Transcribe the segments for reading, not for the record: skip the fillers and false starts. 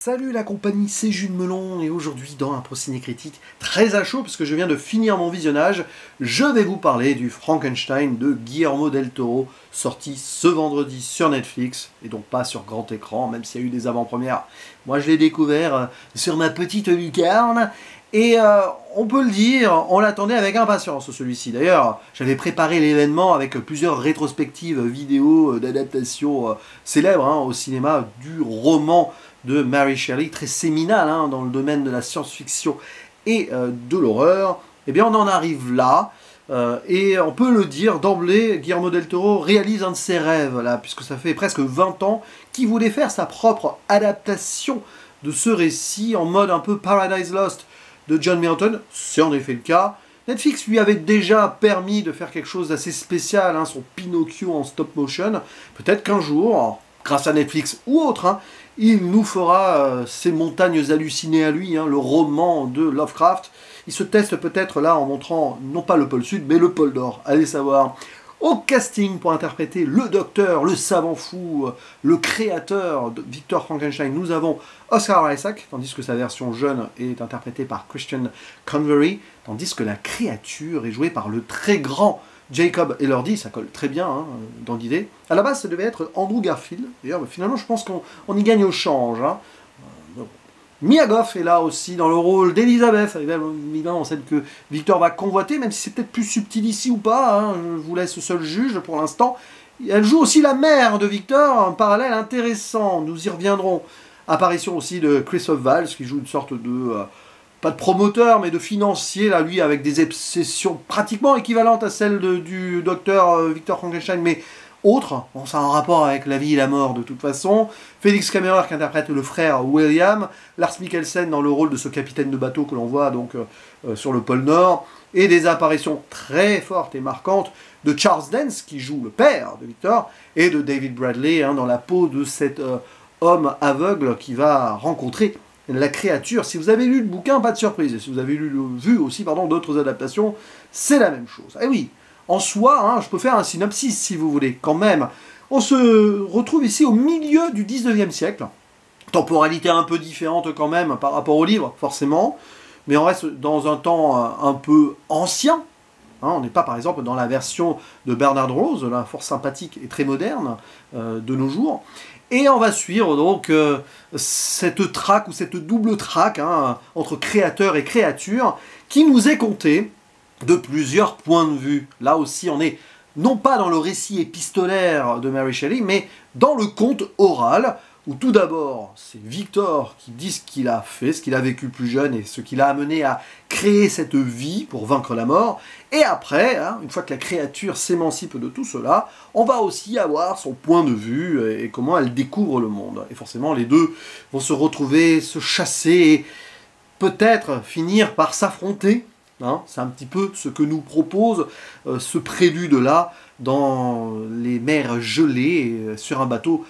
Salut la compagnie, c'est Jules Melon et aujourd'hui dans un procédé critique très à chaud puisque je viens de finir mon visionnage, je vais vous parler du Frankenstein de Guillermo del Toro sorti ce vendredi sur Netflix et donc pas sur grand écran même s'il y a eu des avant-premières. Moi je l'ai découvert sur ma petite lucarne et on peut le dire, on l'attendait avec impatience celui-ci. D'ailleurs j'avais préparé l'événement avec plusieurs rétrospectives vidéo d'adaptation célèbres au cinéma du roman de Mary Shelley, très séminal dans le domaine de la science-fiction et de l'horreur. Eh bien on en arrive là, et on peut le dire d'emblée, Guillermo del Toro réalise un de ses rêves là, puisque ça fait presque 20 ans qu'il voulait faire sa propre adaptation de ce récit en mode un peu Paradise Lost de John Milton. C'est en effet le cas. Netflix lui avait déjà permis de faire quelque chose d'assez spécial, son Pinocchio en stop motion. Peut-être qu'un jour, grâce à Netflix ou autre, il nous fera ces montagnes hallucinées à lui, le roman de Lovecraft. Il se teste peut-être là en montrant non pas le pôle sud, mais le pôle nord. Allez savoir. Au casting pour interpréter le docteur, le savant fou, le créateur de Victor Frankenstein, nous avons Oscar Isaac, tandis que sa version jeune est interprétée par Christian Convery, tandis que la créature est jouée par le très grand Jacob Elordi. Ça colle très bien dans l'idée. À la base, ça devait être Andrew Garfield. D'ailleurs, finalement, je pense qu'on y gagne au change. Mia Goth est là aussi dans le rôle d'Elisabeth, évidemment celle que Victor va convoiter, même si c'est peut-être plus subtil ici ou pas, je vous laisse seul juge pour l'instant. Elle joue aussi la mère de Victor, un parallèle intéressant, nous y reviendrons. Apparition aussi de Christophe Waltz, qui joue une sorte de, pas de promoteur, mais de financier, là, lui, avec des obsessions pratiquement équivalentes à celles du docteur Victor Frankenstein, mais autre, ça a un rapport avec la vie et la mort de toute façon. Félix Kammerer qui interprète le frère William, Lars Mikkelsen dans le rôle de ce capitaine de bateau que l'on voit donc sur le pôle Nord, et des apparitions très fortes et marquantes de Charles Dance qui joue le père de Victor, et de David Bradley dans la peau de cet homme aveugle qui va rencontrer la créature. Si vous avez lu le bouquin, pas de surprise, et si vous avez vu aussi d'autres adaptations, c'est la même chose. Et oui, en soi, je peux faire un synopsis si vous voulez, quand même. On se retrouve ici au milieu du 19e siècle. Temporalité un peu différente quand même par rapport au livre, forcément. Mais on reste dans un temps un peu ancien. On n'est pas par exemple dans la version de Bernard Rose, là, fort sympathique et très moderne de nos jours. Et on va suivre donc cette traque ou cette double traque entre créateur et créature qui nous est contée de plusieurs points de vue. Là aussi, on est non pas dans le récit épistolaire de Mary Shelley, mais dans le conte oral, où tout d'abord, c'est Victor qui dit ce qu'il a fait, ce qu'il a vécu plus jeune, et ce qui l'a amené à créer cette vie pour vaincre la mort. Et après, une fois que la créature s'émancipe de tout cela, on va aussi avoir son point de vue, et comment elle découvre le monde. Et forcément, les deux vont se retrouver, se chasser, et peut-être finir par s'affronter. C'est un petit peu ce que nous propose ce prélude-là dans les mers gelées sur un bateau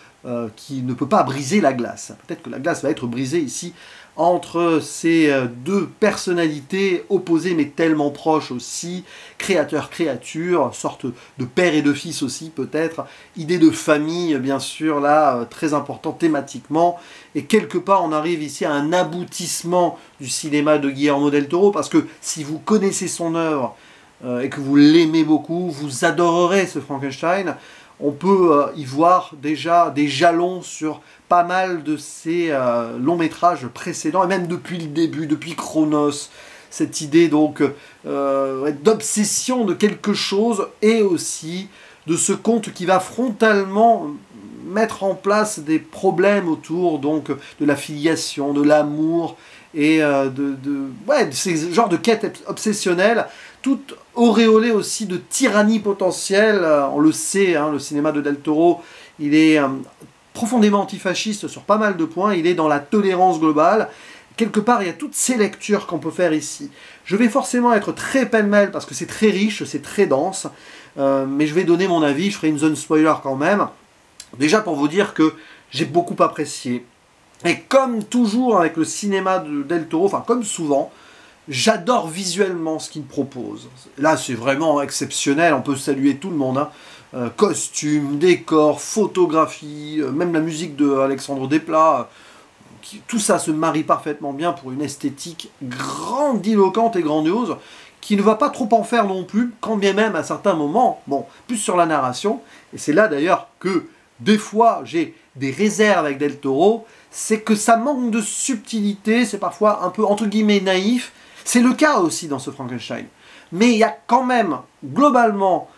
qui ne peut pas briser la glace. Peut-être que la glace va être brisée ici entre ces deux personnalités opposées mais tellement proches aussi, créateur-créature, sorte de père et de fils aussi peut-être, idée de famille bien sûr là, très important thématiquement, et quelque part on arrive ici à un aboutissement du cinéma de Guillermo del Toro, parce que si vous connaissez son œuvre et que vous l'aimez beaucoup, vous adorerez ce Frankenstein. On peut y voir déjà des jalons sur pas mal de ces longs-métrages précédents, et même depuis le début, depuis Chronos, cette idée donc d'obsession de quelque chose, et aussi de ce conte qui va frontalement mettre en place des problèmes autour donc de la filiation, de l'amour, et de ces genres de quêtes obsessionnelles, toutes auréolées aussi de tyrannie potentielle. On le sait, le cinéma de Del Toro, il est profondément antifasciste sur pas mal de points, il est dans la tolérance globale. Quelque part, il y a toutes ces lectures qu'on peut faire ici. Je vais forcément être très pêle-mêle, parce que c'est très riche, c'est très dense, mais je vais donner mon avis, je ferai une zone spoiler quand même. Déjà pour vous dire que j'ai beaucoup apprécié. Et comme toujours avec le cinéma de Del Toro, enfin comme souvent, j'adore visuellement ce qu'il propose. Là c'est vraiment exceptionnel, on peut saluer tout le monde. Costumes, décors, photographie, même la musique de Alexandre Desplat. tout ça se marie parfaitement bien pour une esthétique grandiloquente et grandiose, qui ne va pas trop en faire non plus, quand bien même à certains moments, bon, plus sur la narration, et c'est là d'ailleurs que des fois j'ai des réserves avec Del Toro, c'est que ça manque de subtilité, c'est parfois un peu entre guillemets naïf, c'est le cas aussi dans ce Frankenstein. Mais il y a quand même globalement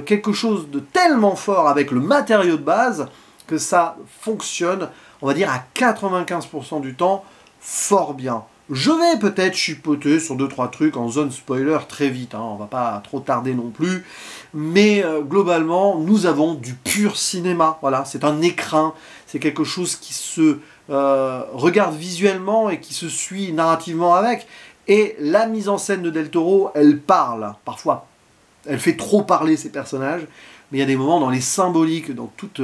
quelque chose de tellement fort avec le matériau de base que ça fonctionne, on va dire à 95% du temps, fort bien. Je vais peut-être chipoter sur 2-3 trucs en zone spoiler très vite, hein, on va pas trop tarder non plus, mais globalement, nous avons du pur cinéma, voilà, c'est un écrin, c'est quelque chose qui se regarde visuellement et qui se suit narrativement avec, et la mise en scène de Del Toro, elle parle, parfois, elle fait trop parler ses personnages, mais il y a des moments dans les symboliques, dans toutes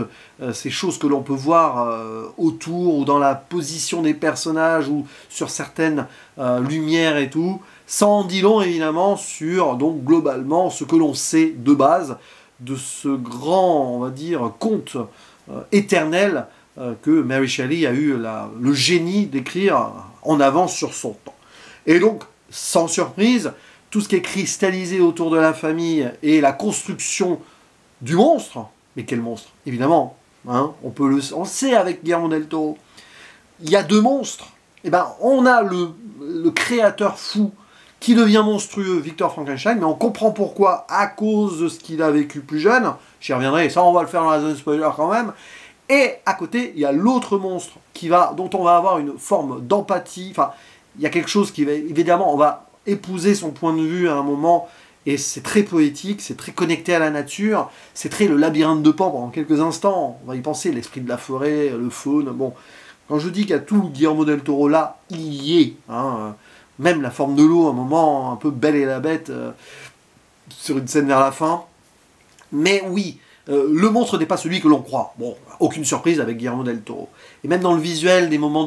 ces choses que l'on peut voir autour, ou dans la position des personnages, ou sur certaines lumières et tout, ça en dit long évidemment sur, donc globalement, ce que l'on sait de base de ce grand, on va dire, conte éternel que Mary Shelley a eu le génie d'écrire en avance sur son temps. Et donc, sans surprise, tout ce qui est cristallisé autour de la famille et la construction du monstre, mais quel monstre? Évidemment, hein, on le sait avec Guillermo del Toro, il y a deux monstres. Et ben, on a le créateur fou qui devient monstrueux, Victor Frankenstein, mais on comprend pourquoi, à cause de ce qu'il a vécu plus jeune, j'y reviendrai, ça on va le faire dans la zone spoiler quand même, et à côté, il y a l'autre monstre dont on va avoir une forme d'empathie, enfin, il y a quelque chose qui va, évidemment, on va épouser son point de vue à un moment, et c'est très poétique, c'est très connecté à la nature, c'est très le labyrinthe de Pan pendant quelques instants, on va y penser, l'esprit de la forêt, le faune, bon, quand je dis qu'il y a tout Guillermo del Toro là, il y est, hein, même la forme de l'eau, un moment un peu Belle et la Bête, sur une scène vers la fin, mais oui, le monstre n'est pas celui que l'on croit, bon, aucune surprise avec Guillermo del Toro, et même dans le visuel, des moments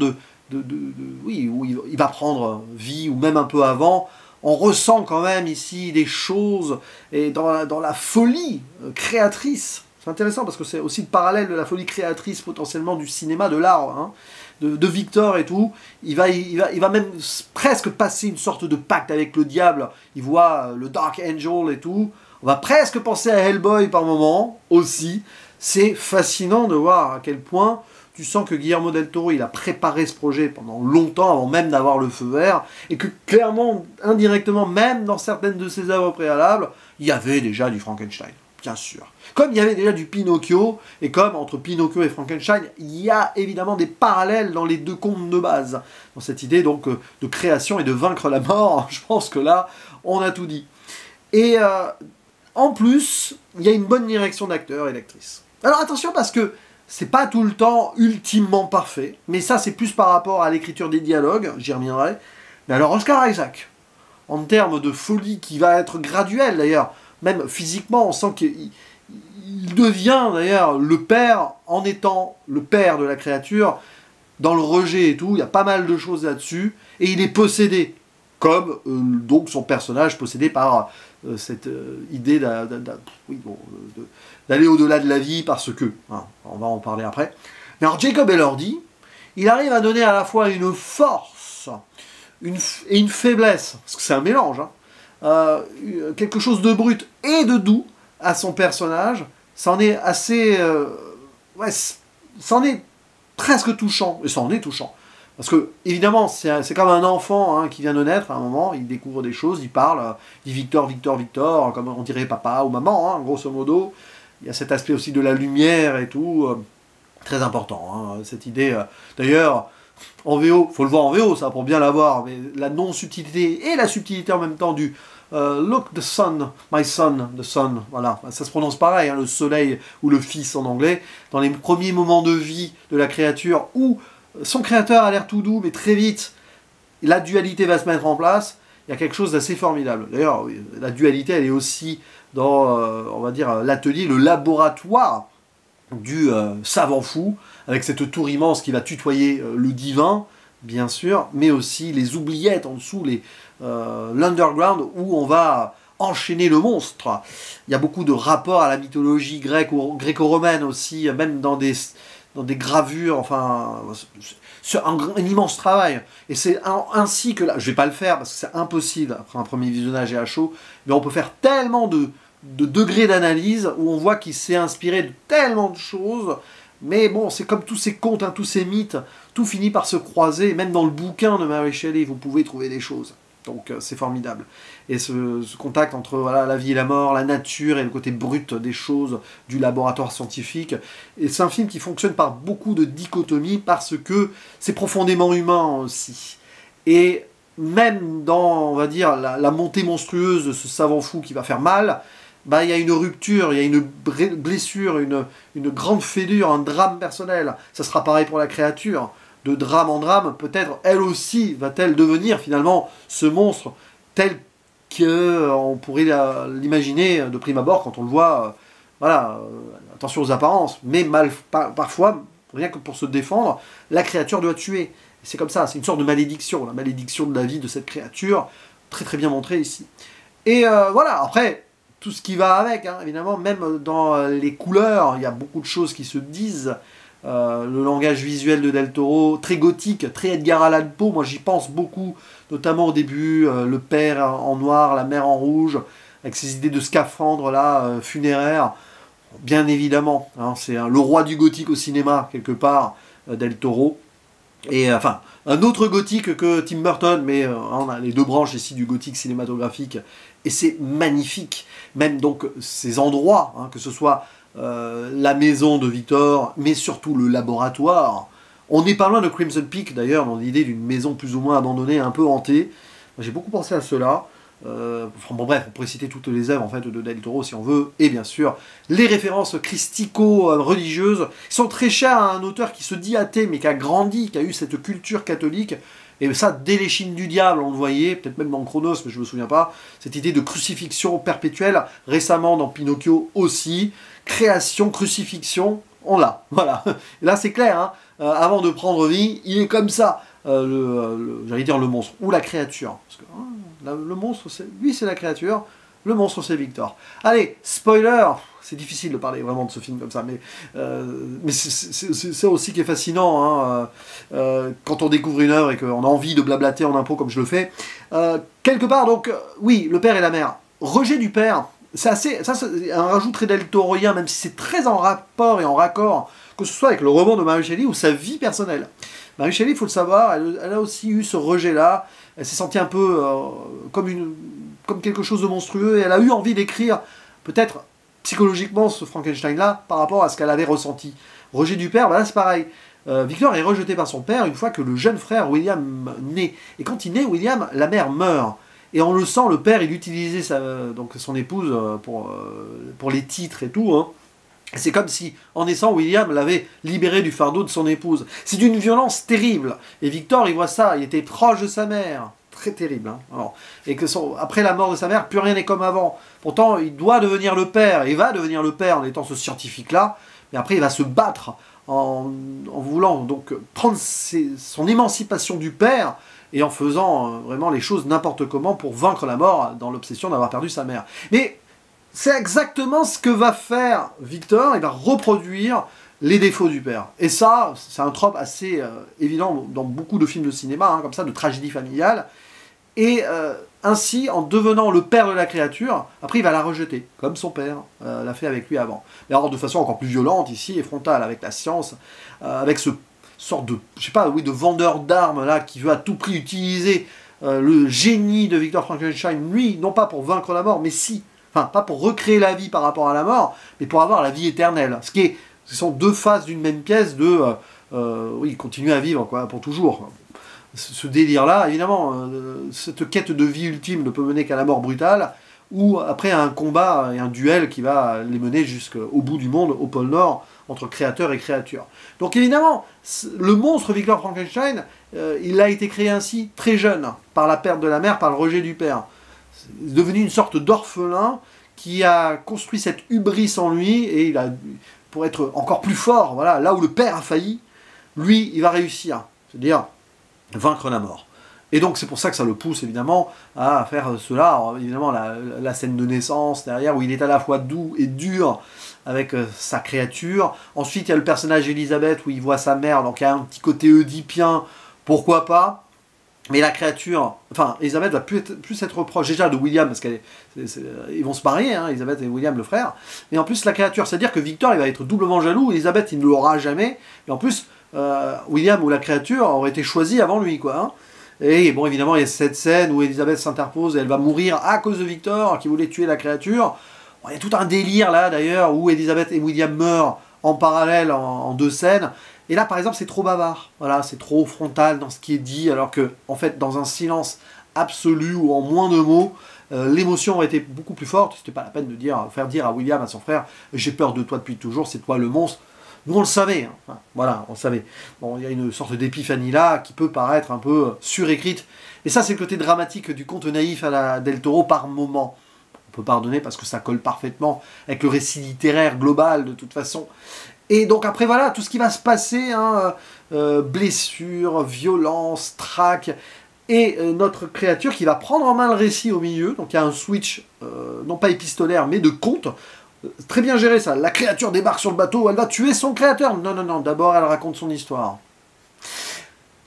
oui, où il va prendre vie, ou même un peu avant, on ressent quand même ici des choses, et dans la folie créatrice. C'est intéressant parce que c'est aussi le parallèle de la folie créatrice potentiellement du cinéma, de l'art, hein, de Victor et tout. Il va même presque passer une sorte de pacte avec le diable. Il voit le Dark Angel et tout. On va presque penser à Hellboy par moment aussi. C'est fascinant de voir à quel point tu sens que Guillermo del Toro, il a préparé ce projet pendant longtemps, avant même d'avoir le feu vert, et que clairement, indirectement, même dans certaines de ses œuvres préalables, il y avait déjà du Frankenstein, bien sûr. Comme il y avait déjà du Pinocchio, et comme entre Pinocchio et Frankenstein, il y a évidemment des parallèles dans les deux contes de base, dans cette idée donc de création et de vaincre la mort. Je pense que là, on a tout dit. Et en plus, il y a une bonne direction d'acteurs et d'actrices. Alors attention, parce que c'est pas tout le temps ultimement parfait, mais ça c'est plus par rapport à l'écriture des dialogues, j'y reviendrai. Mais alors Oscar Isaac, en termes de folie qui va être graduelle d'ailleurs, même physiquement, on sent qu'il devient d'ailleurs le père en étant le père de la créature, dans le rejet et tout, il y a pas mal de choses là-dessus, et il est possédé, comme donc son personnage possédé par cette idée d'aller au-delà de la vie parce que, hein, on va en parler après. Mais alors Jacob Elordi, il arrive à donner à la fois une force et une faiblesse, parce que c'est un mélange, hein, quelque chose de brut et de doux à son personnage. Ça en est assez... ça en est presque touchant, et ça en est touchant. Parce que, évidemment, c'est comme un enfant, hein, qui vient de naître à un moment, il découvre des choses, il parle, il dit Victor, Victor, Victor, comme on dirait papa ou maman, hein, grosso modo. Il y a cet aspect aussi de la lumière et tout, très important, hein, cette idée. D'ailleurs, en VO, faut le voir en VO, ça, pour bien l'avoir, mais la non-subtilité et la subtilité en même temps du Look the sun, my son, the sun, voilà, ça se prononce pareil, hein, le soleil ou le fils en anglais, dans les premiers moments de vie de la créature où son créateur a l'air tout doux, mais très vite, la dualité va se mettre en place. Il y a quelque chose d'assez formidable. D'ailleurs, la dualité, elle est aussi dans, on va dire, l'atelier, le laboratoire du savant fou, avec cette tour immense qui va tutoyer le divin, bien sûr, mais aussi les oubliettes en dessous, l'underground, où on va enchaîner le monstre. Il y a beaucoup de rapports à la mythologie grecque ou gréco-romaine aussi, même dans des dans des gravures, enfin, c'est un immense travail. Et c'est ainsi que là, je vais pas le faire parce que c'est impossible après un premier visionnage et à chaud, mais on peut faire tellement de degrés d'analyse où on voit qu'il s'est inspiré de tellement de choses. Mais bon, c'est comme tous ces contes, hein, tous ces mythes, tout finit par se croiser. Même dans le bouquin de Mary Shelley, vous pouvez trouver des choses. Donc c'est formidable. Et ce contact entre voilà, la vie et la mort, la nature et le côté brut des choses du laboratoire scientifique. Et c'est un film qui fonctionne par beaucoup de dichotomies parce que c'est profondément humain aussi. Et même dans, on va dire, la montée monstrueuse de ce savant fou qui va faire mal, bah, y a une rupture, il y a une blessure, une grande fêlure, un drame personnel. Ça sera pareil pour la créature. De drame en drame, peut-être elle aussi va-t-elle devenir finalement ce monstre tel qu'on pourrait l'imaginer de prime abord quand on le voit. Voilà, attention aux apparences, mais parfois, rien que pour se défendre, la créature doit tuer. C'est comme ça, c'est une sorte de malédiction, la malédiction de la vie de cette créature, très très bien montrée ici. Et voilà, après, tout ce qui va avec, hein, évidemment, même dans les couleurs, il y a beaucoup de choses qui se disent. Le langage visuel de Del Toro, très gothique, très Edgar Allan Poe, moi j'y pense beaucoup, notamment au début, le père en noir, la mère en rouge, avec ses idées de scaphandre là, funéraire, bien évidemment, hein, c'est le roi du gothique au cinéma, quelque part, Del Toro, et enfin, un autre gothique que Tim Burton, mais on a les deux branches ici du gothique cinématographique, et c'est magnifique, même donc ces endroits, hein, que ce soit la maison de Victor, mais surtout le laboratoire. On n'est pas loin de Crimson Peak d'ailleurs, dans l'idée d'une maison plus ou moins abandonnée, un peu hantée. J'ai beaucoup pensé à cela. Enfin, bon, bref, on pourrait citer toutes les œuvres en fait, de Del Toro si on veut, et bien sûr les références christico-religieuses qui sont très chères à un auteur qui se dit athée mais qui a grandi, qui a eu cette culture catholique. Et ça, dès les Chines du diable, on le voyait, peut-être même dans Chronos, mais je ne me souviens pas, cette idée de crucifixion perpétuelle, récemment dans Pinocchio aussi, création, crucifixion, on l'a, voilà. Et là, c'est clair, hein, avant de prendre vie, il est comme ça, j'allais dire le monstre, ou la créature. Parce que le monstre, lui, c'est la créature, le monstre, c'est Victor. Allez, spoiler, c'est difficile de parler vraiment de ce film comme ça, mais c'est ça aussi qui est fascinant, hein, quand on découvre une œuvre et qu'on a envie de blablater en impro comme je le fais. Quelque part, donc, oui, le père et la mère. Rejet du père, ça c'est un rajout très Del Toroien, même si c'est très en rapport et en raccord, que ce soit avec le roman de Mary Shelley ou sa vie personnelle. Mary Shelley, il faut le savoir, elle a aussi eu ce rejet-là, elle s'est sentie un peu comme quelque chose de monstrueux, et elle a eu envie d'écrire, peut-être psychologiquement, ce Frankenstein-là, par rapport à ce qu'elle avait ressenti. Rejet du père, ben là c'est pareil. Victor est rejeté par son père une fois que le jeune frère William naît. Et quand il naît, William, la mère meurt. Et on le sent, le père, il utilisait donc son épouse pour les titres et tout. Hein. C'est comme si, en naissant, William l'avait libéré du fardeau de son épouse. C'est d'une violence terrible. Et Victor, il voit ça, il était proche de sa mère. Très terrible. Hein. Alors, et que après la mort de sa mère, plus rien n'est comme avant. Pourtant, il doit devenir le père. Il va devenir le père en étant ce scientifique-là. Mais après, il va se battre en voulant donc prendre son émancipation du père et en faisant vraiment les choses n'importe comment pour vaincre la mort dans l'obsession d'avoir perdu sa mère. Mais c'est exactement ce que va faire Victor. Il va reproduire les défauts du père. Et ça, c'est un trope assez évident dans beaucoup de films de cinéma, hein, comme ça, de tragédie familiale. Et ainsi, en devenant le père de la créature, après il va la rejeter, comme son père l'a fait avec lui avant. Mais alors de façon encore plus violente ici, et frontale, avec la science, avec ce sorte de, je sais pas, oui, de vendeur d'armes là, qui veut à tout prix utiliser le génie de Victor Frankenstein, lui, non pas pour vaincre la mort, mais si, enfin, pas pour recréer la vie par rapport à la mort, mais pour avoir la vie éternelle. Ce sont deux faces d'une même pièce de, oui, continuer à vivre, quoi, pour toujours. Ce délire-là, évidemment, cette quête de vie ultime ne peut mener qu'à la mort brutale, ou après un combat et un duel qui va les mener jusqu'au bout du monde, au pôle Nord, entre créateur et créature. Donc évidemment, le monstre Victor Frankenstein, il a été créé ainsi, très jeune, par la perte de la mère, par le rejet du père. C'est devenu une sorte d'orphelin qui a construit cette hubris en lui, et il a, pour être encore plus fort, voilà, là où le père a failli, lui, il va réussir. C'est-à-dire vaincre la mort. Et donc c'est pour ça que ça le pousse évidemment à faire cela. Alors, évidemment la scène de naissance derrière où il est à la fois doux et dur, avec sa créature. Ensuite, il y a le personnage Elisabeth où il voit sa mère, donc il y a un petit côté oedipien, pourquoi pas. Mais la créature, enfin, Elisabeth va plus être proche déjà de William, parce qu'ils vont se marier, hein, Elisabeth et William, le frère. Mais en plus, la créature, c'est-à-dire que Victor, il va être doublement jaloux, Elisabeth, il ne l'aura jamais. Et en plus, William ou la créature aurait été choisi avant lui, quoi. Hein. Et bon, évidemment, il y a cette scène où Elisabeth s'interpose et elle va mourir à cause de Victor, qui voulait tuer la créature. Bon, il y a tout un délire là, d'ailleurs, où Elisabeth et William meurent en parallèle en deux scènes. Et là, par exemple, c'est trop bavard. Voilà, c'est trop frontal dans ce qui est dit, alors que, en fait, dans un silence absolu ou en moins de mots, l'émotion aurait été beaucoup plus forte. C'était pas la peine de faire dire à William, à son frère, j'ai peur de toi depuis toujours, c'est toi le monstre. Nous, on le savait. Hein. Enfin, voilà, on le savait. Bon, il y a une sorte d'épiphanie là qui peut paraître un peu surécrite. Et ça, c'est le côté dramatique du conte naïf à la Del Toro par moment. On peut pardonner parce que ça colle parfaitement avec le récit littéraire global de toute façon. Et donc après voilà, tout ce qui va se passer, hein, blessures, violence, traque, et notre créature qui va prendre en main le récit au milieu, donc il y a un switch, non pas épistolaire, mais de conte, très bien géré ça, la créature débarque sur le bateau, elle va tuer son créateur, non, non, non, d'abord elle raconte son histoire.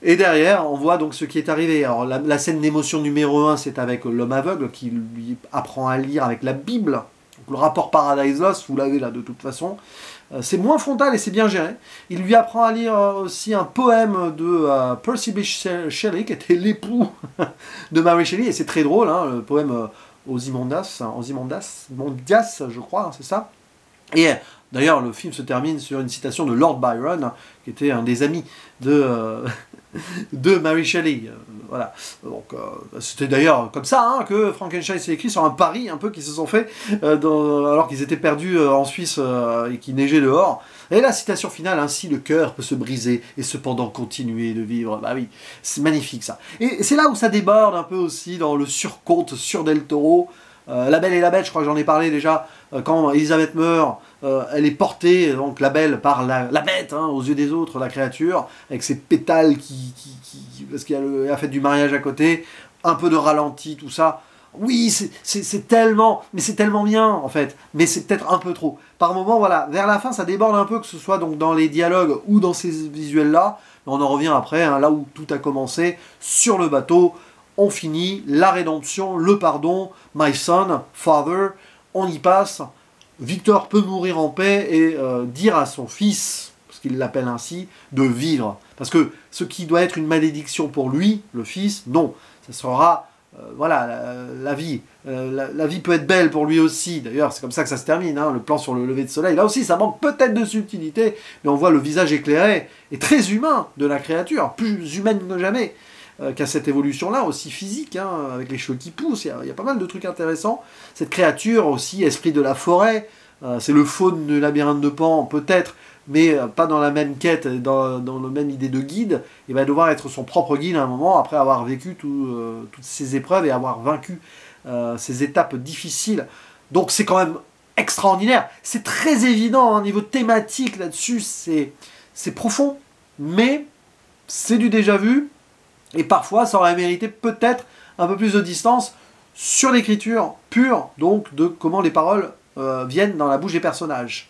Et derrière, on voit donc ce qui est arrivé. Alors la scène d'émotion numéro 1, c'est avec l'homme aveugle qui lui apprend à lire avec la Bible, donc le rapport Paradise Lost, vous l'avez là de toute façon. C'est moins frontal et c'est bien géré. Il lui apprend à lire aussi un poème de Percy Bysshe Shelley, qui était l'époux de Mary Shelley, et c'est très drôle, hein, le poème Ozymandias, je crois, hein, c'est ça. Et d'ailleurs, le film se termine sur une citation de Lord Byron, qui était un des amis de Mary Shelley. Voilà. Donc, c'était d'ailleurs comme ça hein, que Frankenstein s'est écrit sur un pari un peu qu'ils se sont fait alors qu'ils étaient perdus en Suisse et qu'il neigeait dehors. Et la citation finale, ainsi le cœur peut se briser et cependant continuer de vivre. Bah oui, c'est magnifique ça. Et c'est là où ça déborde un peu aussi dans le surconte sur Del Toro. La Belle et la Bête, je crois que j'en ai parlé déjà, quand Elisabeth meurt, elle est portée, donc la Belle, par la Bête, hein, aux yeux des autres, la créature, avec ses pétales parce qu'elle a fait du mariage à côté, un peu de ralenti, tout ça. Oui, c'est tellement, mais c'est tellement bien, en fait, mais c'est peut-être un peu trop. Par moment, voilà, vers la fin, ça déborde un peu, que ce soit donc dans les dialogues ou dans ces visuels-là, mais on en revient après, hein, là où tout a commencé, sur le bateau, on finit, la rédemption, le pardon, my son, father, on y passe. Victor peut mourir en paix et dire à son fils, parce qu'il l'appelle ainsi, de vivre. Parce que ce qui doit être une malédiction pour lui, le fils, non. Ça sera, voilà, la vie. La vie peut être belle pour lui aussi. D'ailleurs, c'est comme ça que ça se termine, hein, le plan sur le lever de soleil. Là aussi, ça manque peut-être de subtilité, mais on voit le visage éclairé et très humain de la créature, plus humaine que jamais. Qu'à cette évolution-là, aussi physique, hein, avec les cheveux qui poussent, il y a pas mal de trucs intéressants. Cette créature aussi, esprit de la forêt, c'est le faune du labyrinthe de Pan, peut-être, mais pas dans la même quête, dans la même idée de guide. Il va devoir être son propre guide à un moment, après avoir vécu toutes ces épreuves et avoir vaincu ces étapes difficiles. Donc c'est quand même extraordinaire. C'est très évident, au niveau thématique là-dessus, c'est profond, mais c'est du déjà vu. Et parfois, ça aurait mérité peut-être un peu plus de distance sur l'écriture pure, donc de comment les paroles viennent dans la bouche des personnages.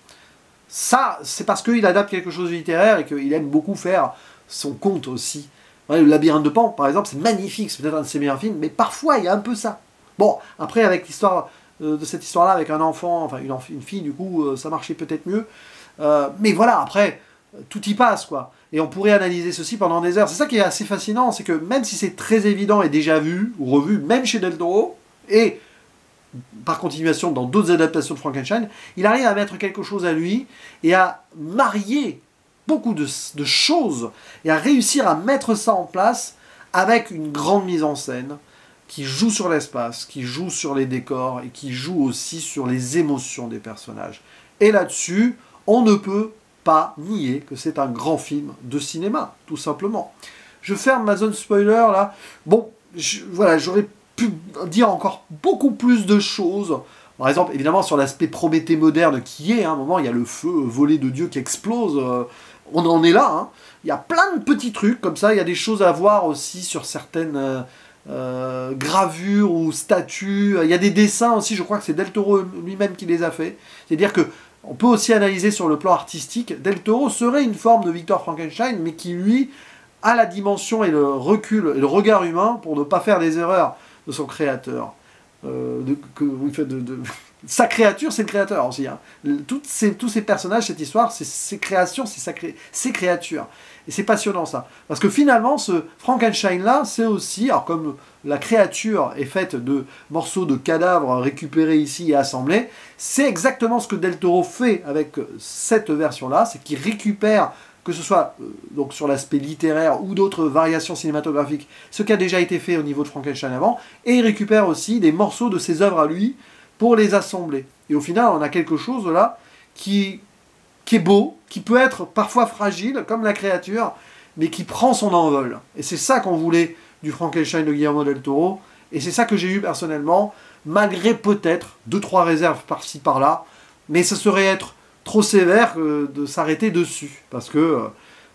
Ça, c'est parce qu'il adapte quelque chose de littéraire et qu'il aime beaucoup faire son conte aussi. Ouais, le labyrinthe de Pan, par exemple, c'est magnifique, c'est peut-être un de ses meilleurs films, mais parfois, il y a un peu ça. Bon, après, avec l'histoire de cette histoire-là, avec un enfant, enfin une fille, du coup, ça marchait peut-être mieux. Mais voilà, après, tout y passe, quoi. Et on pourrait analyser ceci pendant des heures. C'est ça qui est assez fascinant, c'est que même si c'est très évident et déjà vu, ou revu, même chez Del Toro, et par continuation dans d'autres adaptations de Frankenstein, il arrive à mettre quelque chose à lui, et à marier beaucoup de choses, et à réussir à mettre ça en place avec une grande mise en scène, qui joue sur l'espace, qui joue sur les décors, et qui joue aussi sur les émotions des personnages. Et là-dessus, on ne peut pas nier que c'est un grand film de cinéma, tout simplement. Je ferme ma zone spoiler là. Bon, voilà, j'aurais pu dire encore beaucoup plus de choses. Par exemple, évidemment, sur l'aspect Prométhée moderne qui est, à un moment, il y a le feu volé de Dieu qui explose. On en est là. Hein. Il y a plein de petits trucs comme ça. Il y a des choses à voir aussi sur certaines gravures ou statues. Il y a des dessins aussi. Je crois que c'est Del Toro lui-même qui les a fait. C'est-à-dire que On peut aussi analyser sur le plan artistique, Del Toro serait une forme de Victor Frankenstein, mais qui lui a la dimension et le recul et le regard humain pour ne pas faire des erreurs de son créateur. Sa créature, c'est le créateur aussi. Hein. Tous ces personnages, cette histoire, c'est ses créations, c'est ses créatures. Et c'est passionnant ça. Parce que finalement, ce Frankenstein-là, c'est aussi, alors comme la créature est faite de morceaux de cadavres récupérés ici et assemblés, c'est exactement ce que Del Toro fait avec cette version-là, c'est qu'il récupère, que ce soit donc sur l'aspect littéraire ou d'autres variations cinématographiques, ce qui a déjà été fait au niveau de Frankenstein avant, et il récupère aussi des morceaux de ses œuvres à lui pour les assembler. Et au final, on a quelque chose là qui est beau, qui peut être parfois fragile, comme la créature, mais qui prend son envol. Et c'est ça qu'on voulait du Frankenstein de Guillermo del Toro, et c'est ça que j'ai eu personnellement, malgré peut-être 2-3 réserves par-ci par-là, mais ce serait être trop sévère de s'arrêter dessus, parce que,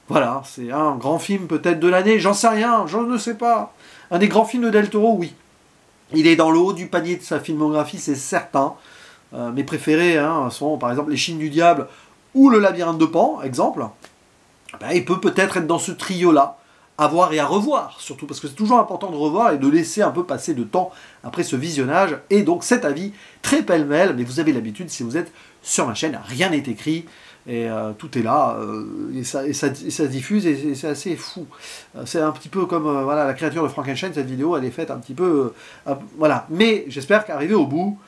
voilà, c'est un grand film peut-être de l'année, j'en sais rien, je ne sais pas. Un des grands films de del Toro, oui. Il est dans le haut du panier de sa filmographie, c'est certain. Mes préférés sont par exemple Les Chines du Diable ou Le Labyrinthe de Pan, exemple. Ben, il peut peut-être être dans ce trio-là, à voir et à revoir, surtout parce que c'est toujours important de revoir et de laisser un peu passer de temps après ce visionnage. Et donc cet avis très pêle-mêle, mais vous avez l'habitude, si vous êtes sur ma chaîne, rien n'est écrit, et tout est là, et ça diffuse, et c'est assez fou. C'est un petit peu comme voilà, la créature de Frankenstein, cette vidéo, elle est faite un petit peu... voilà, mais j'espère qu'arrivée au bout,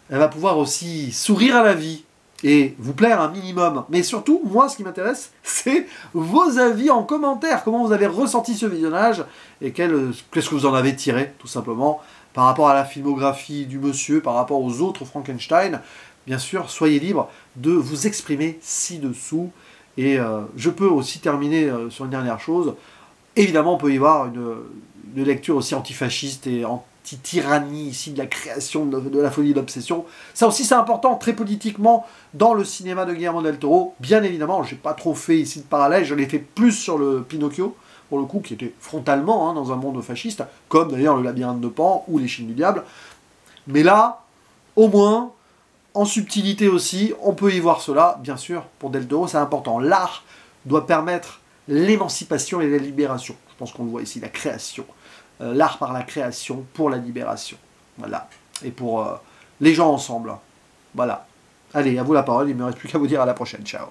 elle va pouvoir aussi sourire à la vie, et vous plaire un minimum. Mais surtout, moi, ce qui m'intéresse, c'est vos avis en commentaire. Comment vous avez ressenti ce visionnage, et qu'est-ce que vous en avez tiré, tout simplement, par rapport à la filmographie du monsieur, par rapport aux autres Frankenstein. Bien sûr, soyez libre de vous exprimer ci-dessous. Et je peux aussi terminer sur une dernière chose. Évidemment, on peut y voir une lecture aussi antifasciste et anti-tyrannie ici de la création de la folie de l'obsession. Ça aussi, c'est important, très politiquement, dans le cinéma de Guillermo del Toro. Bien évidemment, je n'ai pas trop fait ici de parallèle, je l'ai fait plus sur le Pinocchio, pour le coup, qui était frontalement dans un monde fasciste, comme d'ailleurs le Labyrinthe de Pan ou Les Chines du Diable. Mais là, au moins... En subtilité aussi, on peut y voir cela, bien sûr, pour Del Toro, c'est important. L'art doit permettre l'émancipation et la libération. Je pense qu'on le voit ici, la création. L'art par la création pour la libération. Voilà. Et pour les gens ensemble. Voilà. Allez, à vous la parole, il ne me reste plus qu'à vous dire à la prochaine. Ciao.